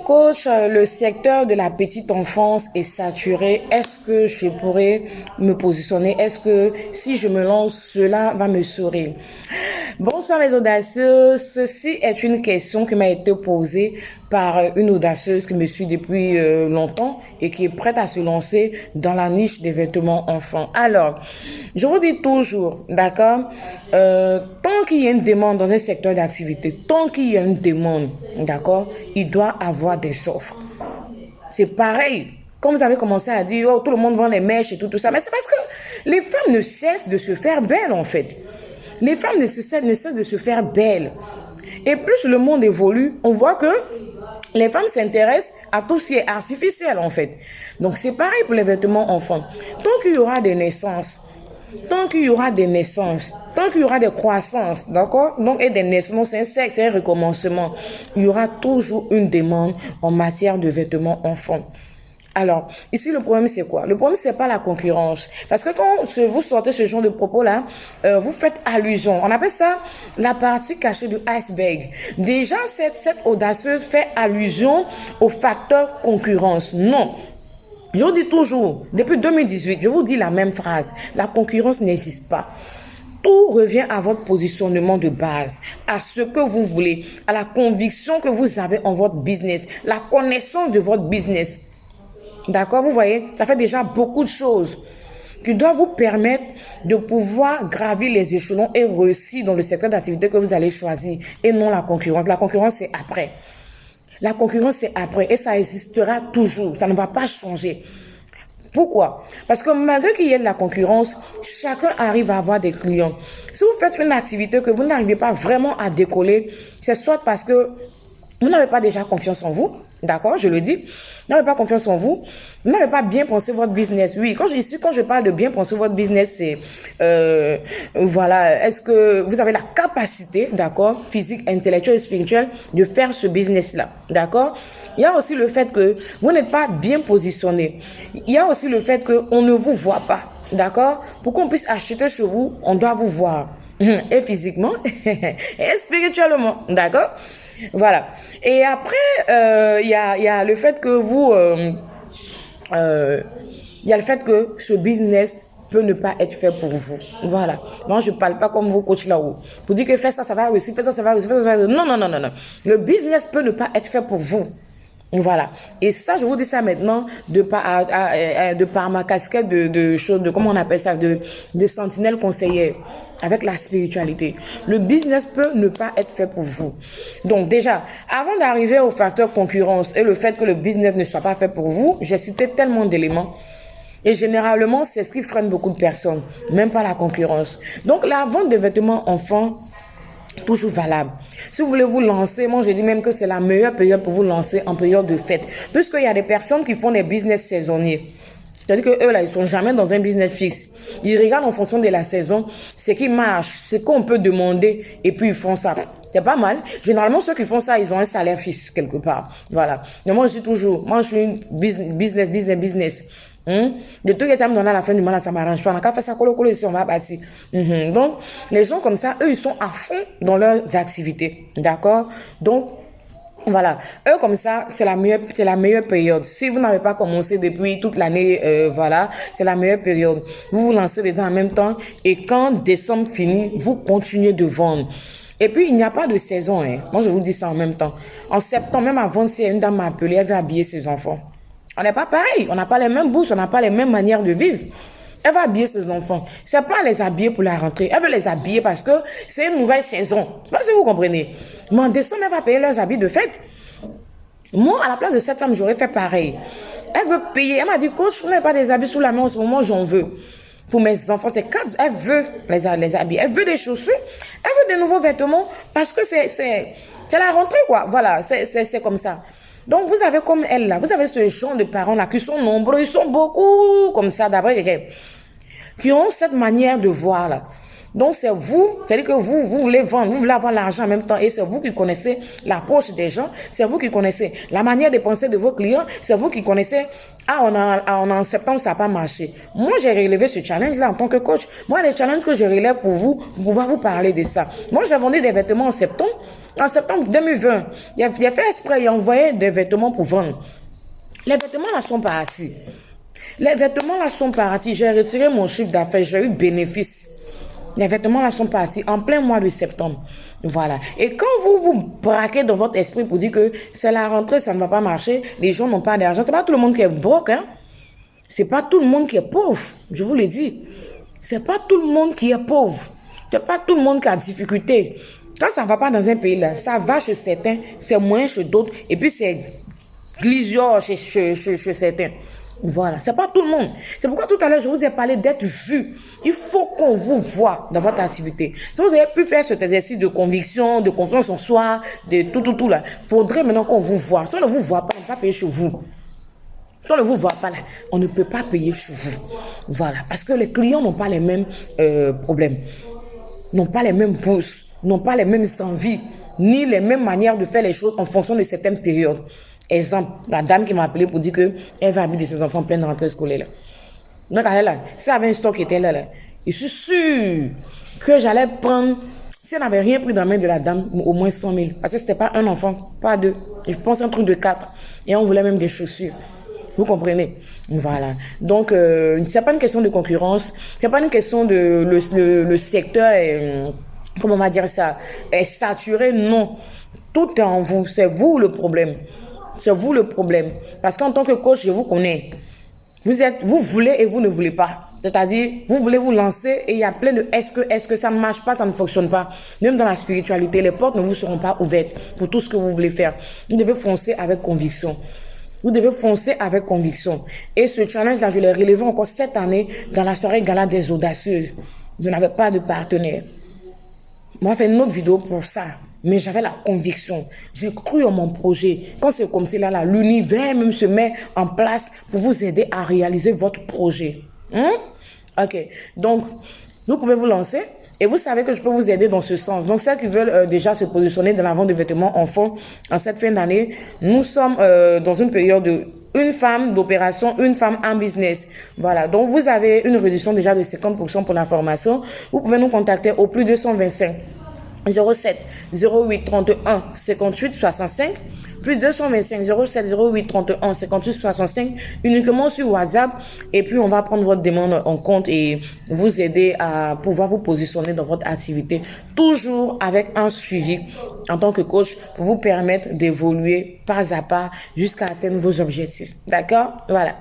Coach, le secteur de la petite enfance est saturé. Est-ce que je pourrais me positionner? Est-ce que si je me lance, cela va me sourire? Bonsoir mes audacieuses. Ceci est une question qui m'a été posée par une audacieuse qui me suit depuis longtemps et qui est prête à se lancer dans la niche des vêtements enfants. Alors, je vous dis toujours, d'accord, tant qu'il y a une demande dans un secteur d'activité, tant qu'il y a une demande, d'accord, il doit avoir des offres. C'est pareil. Comme vous avez commencé à dire, oh, tout le monde vend les mèches et tout ça, mais c'est parce que les femmes ne cessent de se faire belles en fait. Les femmes ne cessent de se faire belles. Et plus le monde évolue, on voit que les femmes s'intéressent à tout ce qui est artificiel en fait. Donc c'est pareil pour les vêtements enfants. Tant qu'il y aura des naissances, tant qu'il y aura des croissances, d'accord? Donc, et des naissances, c'est un cycle, c'est un recommencement. Il y aura toujours une demande en matière de vêtements enfants. Alors, ici, le problème, c'est quoi? Le problème, c'est pas la concurrence. Parce que quand vous sortez ce genre de propos-là, vous faites allusion. On appelle ça la partie cachée du iceberg. Déjà, cette audacieuse fait allusion au facteur concurrence. Non. Je vous dis toujours, depuis 2018, je vous dis la même phrase. La concurrence n'existe pas. Tout revient à votre positionnement de base, à ce que vous voulez, à la conviction que vous avez en votre business, la connaissance de votre business. D'accord, vous voyez, ça fait déjà beaucoup de choses qui doivent vous permettre de pouvoir gravir les échelons et réussir dans le secteur d'activité que vous allez choisir et non la concurrence. La concurrence, c'est après. La concurrence, c'est après et ça existera toujours. Ça ne va pas changer. Pourquoi? Parce que malgré qu'il y ait de la concurrence, chacun arrive à avoir des clients. Si vous faites une activité que vous n'arrivez pas vraiment à décoller, c'est soit parce que vous n'avez pas déjà confiance en vous, d'accord, je le dis, vous n'avez pas confiance en vous, vous n'avez pas bien pensé votre business. Oui, quand je parle de bien penser votre business, c'est, voilà, est-ce que vous avez la capacité, d'accord, physique, intellectuelle et spirituelle de faire ce business-là, d'accord? Il y a aussi le fait que vous n'êtes pas bien positionné. Il y a aussi le fait qu'on ne vous voit pas, d'accord? Pour qu'on puisse acheter chez vous, on doit vous voir. Et physiquement, et spirituellement, d'accord? Voilà. Et après, il y a le fait que vous, il y a le fait que ce business peut ne pas être fait pour vous. Voilà. Moi, je parle pas comme vos coachs là-haut. Pour dire que fais ça, ça va réussir, fais ça, ça va réussir, fais ça, ça va réussir. Non, non, non, non, non. Le business peut ne pas être fait pour vous. Voilà. Et ça, je vous dis ça maintenant de par ma casquette de choses, de comment on appelle ça, de sentinelle conseillère avec la spiritualité. Le business peut ne pas être fait pour vous. Donc déjà, avant d'arriver au facteur concurrence et le fait que le business ne soit pas fait pour vous, j'ai cité tellement d'éléments. Et généralement, c'est ce qui freine beaucoup de personnes, même pas la concurrence. Donc la vente de vêtements enfants, toujours valable. Si vous voulez vous lancer, moi je dis même que c'est la meilleure période pour vous lancer en période de fête. Puisqu'il y a des personnes qui font des business saisonniers. C'est-à-dire que eux là, ils sont jamais dans un business fixe. Ils regardent en fonction de la saison, ce qui marche, ce qu'on peut demander, et puis ils font ça. C'est pas mal. Généralement, ceux qui font ça, ils ont un salaire fixe quelque part. Voilà. Mais moi, je dis toujours, moi je suis une business. De tout que ça me donne à la fin du mois, ça m'arrange pas. On a qu'à faire ça, colo ici, on va bâtir. Donc, les gens comme ça, eux, ils sont à fond dans leurs activités. D'accord? Donc, voilà. Eux, comme ça, c'est la meilleure période. Si vous n'avez pas commencé depuis toute l'année, voilà, c'est la meilleure période. Vous vous lancez dedans en même temps et quand décembre finit, vous continuez de vendre. Et puis, il n'y a pas de saison, hein. Moi, je vous dis ça en même temps. En septembre, même avant, si une dame m'a appelé, elle veut habiller ses enfants. On n'est pas pareil. On n'a pas les mêmes bourses, on n'a pas les mêmes manières de vivre. Elle va habiller ses enfants. C'est pas les habiller pour la rentrée. Elle veut les habiller parce que c'est une nouvelle saison. Je sais pas si vous comprenez. Mais en décembre, elle va payer leurs habits de fête. Moi, à la place de cette femme, j'aurais fait pareil. Elle veut payer. Elle m'a dit, coach, vous n'avez pas des habits sous la main en ce moment, j'en veux. Pour mes enfants, c'est 4. Elle veut les habits. Elle veut des chaussures. Elle veut des nouveaux vêtements parce que c'est la rentrée, quoi. Voilà, c'est comme ça. Donc, vous avez comme elle, là, vous avez ce genre de parents, là, qui sont nombreux, ils sont beaucoup comme ça, d'après, qui ont cette manière de voir, là. Donc, c'est vous, c'est-à-dire que vous voulez vendre, vous voulez avoir l'argent en même temps et c'est vous qui connaissez la poche des gens, c'est vous qui connaissez la manière de penser de vos clients, c'est vous qui connaissez, on a en septembre, ça n'a pas marché. Moi, j'ai relevé ce challenge-là en tant que coach. Moi, les challenges que je relève pour vous, pour pouvoir vous parler de ça. Moi, j'ai vendu des vêtements en septembre 2020. Il a fait exprès, il a envoyé des vêtements pour vendre. Les vêtements là sont partis. Les vêtements là sont partis. J'ai retiré mon chiffre d'affaires, j'ai eu bénéfice. Les vêtements là sont partis en plein mois de septembre. Voilà. Et quand vous braquez dans votre esprit pour dire que c'est la rentrée, ça ne va pas marcher, les gens n'ont pas d'argent, c'est pas tout le monde qui est broke, hein. C'est pas tout le monde qui est pauvre. Je vous le dis. C'est pas tout le monde qui est pauvre. C'est pas tout le monde qui a difficulté. Quand ça ne va pas dans un pays là, ça va chez certains, c'est moins chez d'autres, et puis c'est glissure chez certains. Voilà, c'est pas tout le monde. C'est pourquoi tout à l'heure, je vous ai parlé d'être vu. Il faut qu'on vous voit dans votre activité. Si vous avez pu faire cet exercice de conviction, de confiance en soi, de tout là, faudrait maintenant qu'on vous voit. Si on ne vous voit pas, on ne peut pas payer chez vous. Si on ne vous voit pas là, on ne peut pas payer chez vous. Voilà, parce que les clients n'ont pas les mêmes problèmes, n'ont pas les mêmes bourses, n'ont pas les mêmes envies, ni les mêmes manières de faire les choses en fonction de certaines périodes. Exemple, la dame qui m'a appelé pour dire qu'elle va habiter ses enfants en pleine rentrée scolaire. Là. Donc, elle est là. Si elle avait un stock qui était là, je suis sûr que j'allais prendre, si elle n'avait rien pris dans la main de la dame, au moins 100 000. Parce que c'était pas un enfant, pas deux. Je pense un truc de 4. Et on voulait même des chaussures. Vous comprenez? Voilà. Donc, c'est pas une question de concurrence. C'est pas une question de le secteur est, comment on va dire ça, est saturé. Non. Tout est en vous. C'est vous le problème. C'est vous le problème. Parce qu'en tant que coach, je vous connais. Vous voulez et vous ne voulez pas. C'est-à-dire, vous voulez vous lancer et il y a plein de est-ce que ça ne marche pas, ça ne fonctionne pas. Même dans la spiritualité, les portes ne vous seront pas ouvertes pour tout ce que vous voulez faire. Vous devez foncer avec conviction. Vous devez foncer avec conviction. Et ce challenge-là, je l'ai relevé encore cette année dans la soirée gala des audacieuses. Je n'avais pas de partenaire. Moi, j'ai fait une autre vidéo pour ça. Mais j'avais la conviction. J'ai cru en mon projet. Quand c'est comme ça, là, l'univers même se met en place pour vous aider à réaliser votre projet. Ok. Donc, vous pouvez vous lancer. Et vous savez que je peux vous aider dans ce sens. Donc, ceux qui veulent déjà se positionner dans la vente de vêtements enfants en cette fin d'année, nous sommes dans une période de une femme d'opération, une femme en business. Voilà. Donc, vous avez une réduction déjà de 50% pour la formation. Vous pouvez nous contacter au plus 225 07 08 31 58 65 plus 225 07 08 31 58 65 uniquement sur WhatsApp et puis on va prendre votre demande en compte et vous aider à pouvoir vous positionner dans votre activité toujours avec un suivi en tant que coach pour vous permettre d'évoluer pas à pas jusqu'à atteindre vos objectifs. D'accord? Voilà.